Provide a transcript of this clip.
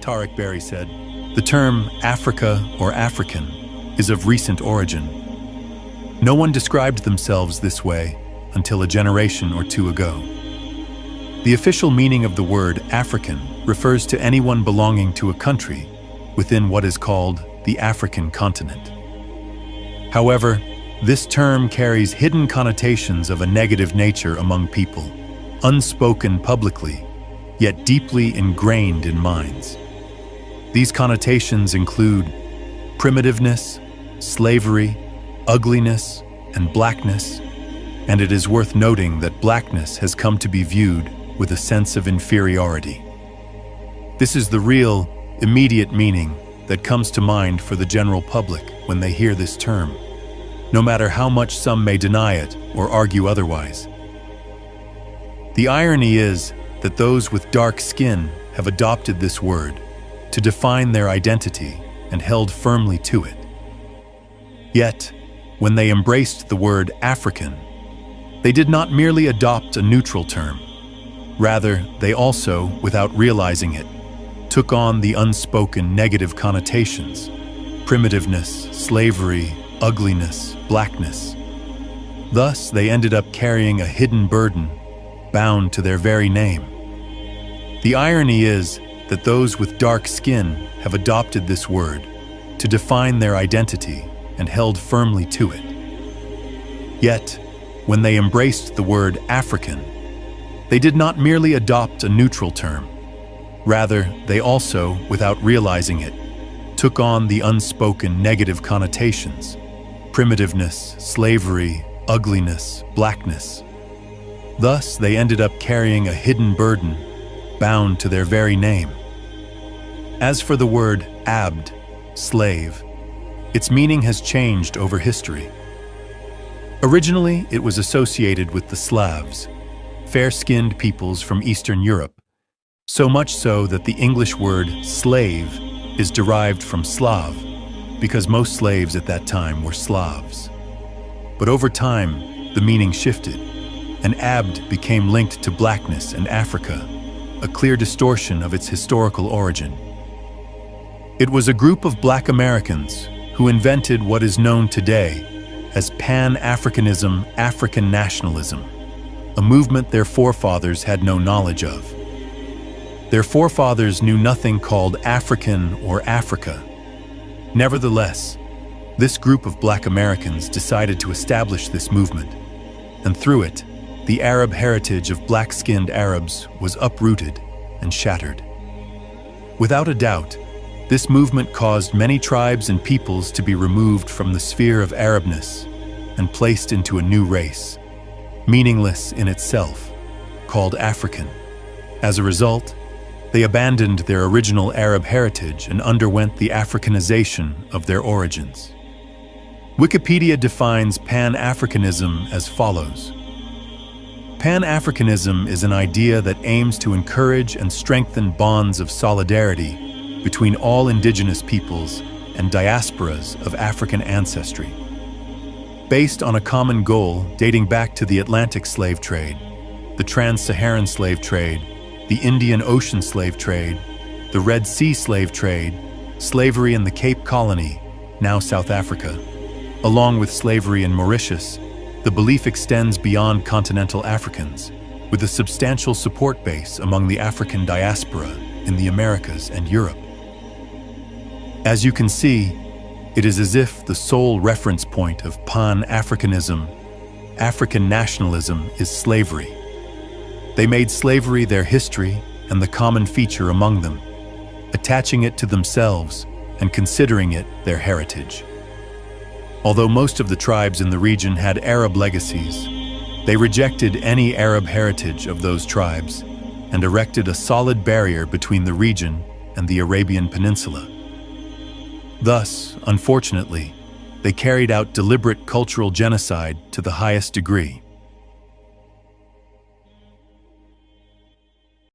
Tariq Berry said, "The term Africa or African is of recent origin. No one described themselves this way until a generation or two ago." The official meaning of the word African refers to anyone belonging to a country within what is called the African continent. However, this term carries hidden connotations of a negative nature among people, unspoken publicly, yet deeply ingrained in minds. These connotations include primitiveness, slavery, ugliness, and blackness, and it is worth noting that blackness has come to be viewed with a sense of inferiority. This is the real, immediate meaning that comes to mind for the general public when they hear this term, no matter how much some may deny it or argue otherwise. The irony is that those with dark skin have adopted this word to define their identity and held firmly to it. Yet, when they embraced the word African, they did not merely adopt a neutral term. Rather, they also, without realizing it, took on the unspoken negative connotations: primitiveness, slavery, ugliness, blackness. Thus, they ended up carrying a hidden burden, bound to their very name. The irony is that those with dark skin have adopted this word to define their identity and held firmly to it. Yet, when they embraced the word African, they did not merely adopt a neutral term. Rather, they also, without realizing it, took on the unspoken negative connotations: primitiveness, slavery, ugliness, blackness. Thus, they ended up carrying a hidden burden, bound to their very name. As for the word abd, slave, its meaning has changed over history. Originally, it was associated with the Slavs, fair-skinned peoples from Eastern Europe, so much so that the English word slave is derived from Slav, because most slaves at that time were Slavs. But over time, the meaning shifted, and abd became linked to blackness and Africa, a clear distortion of its historical origin. It was a group of Black Americans who invented what is known today as Pan-Africanism, African nationalism, a movement their forefathers had no knowledge of. Their forefathers knew nothing called African or Africa. Nevertheless, this group of Black Americans decided to establish this movement, and through it, the Arab heritage of black-skinned Arabs was uprooted and shattered. Without a doubt, this movement caused many tribes and peoples to be removed from the sphere of Arabness and placed into a new race, meaningless in itself, called African. As a result, they abandoned their original Arab heritage and underwent the Africanization of their origins. Wikipedia defines Pan-Africanism as follows: Pan-Africanism is an idea that aims to encourage and strengthen bonds of solidarity between all indigenous peoples and diasporas of African ancestry. Based on a common goal dating back to the Atlantic slave trade, the Trans-Saharan slave trade, the Indian Ocean slave trade, the Red Sea slave trade, slavery in the Cape Colony, now South Africa, along with slavery in Mauritius, the belief extends beyond continental Africans, with a substantial support base among the African diaspora in the Americas and Europe. As you can see, it is as if the sole reference point of Pan-Africanism, African nationalism, is slavery. They made slavery their history and the common feature among them, attaching it to themselves and considering it their heritage. Although most of the tribes in the region had Arab legacies, they rejected any Arab heritage of those tribes and erected a solid barrier between the region and the Arabian Peninsula. Thus, unfortunately, they carried out deliberate cultural genocide to the highest degree.